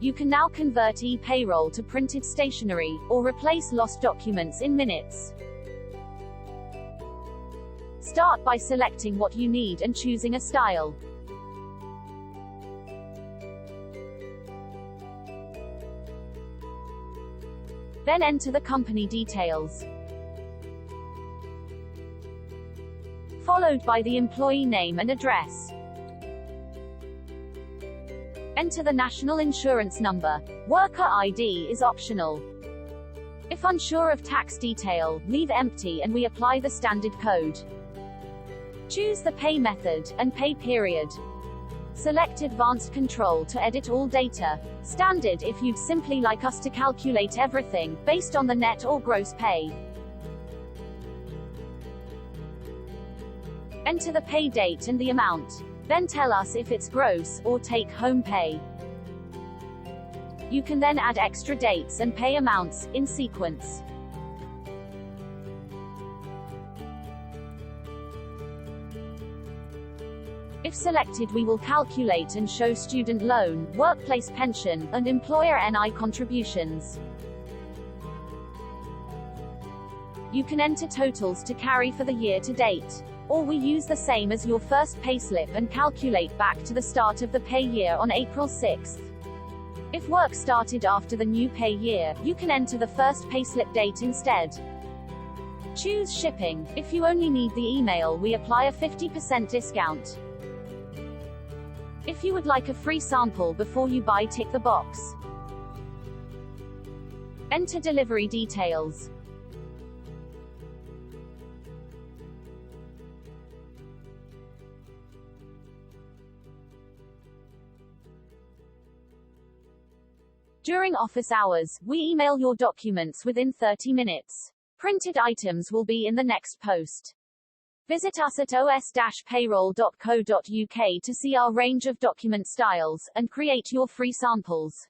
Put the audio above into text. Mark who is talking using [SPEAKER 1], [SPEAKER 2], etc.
[SPEAKER 1] You can now convert e-payroll to printed stationery, or replace lost documents in minutes. Start by selecting what you need and choosing a style. Then enter the company details, followed by the employee name and address. Enter the national insurance number. Worker ID is optional. If unsure of tax detail, leave empty and we apply the standard code. Choose the pay method and pay period. Select Advanced Control to edit all data. Standard if you'd simply like us to calculate everything, based on the net or gross pay. Enter the pay date and the amount. Then tell us if it's gross or take-home pay. You can then add extra dates and pay amounts, in sequence. If selected, we will calculate and show student loan, workplace pension, and employer NI contributions. You can enter totals to carry for the year to date. Or we use the same as your first payslip and calculate back to the start of the pay year on April 6th. If work started after the new pay year, you can enter the first payslip date instead. Choose shipping. If you only need the email, we apply a 50% discount. If you would like a free sample before you buy, tick the box. Enter delivery details. During office hours, we email your documents within 30 minutes. Printed items will be in the next post. Visit us at os-payroll.co.uk to see our range of document styles, and create your free samples.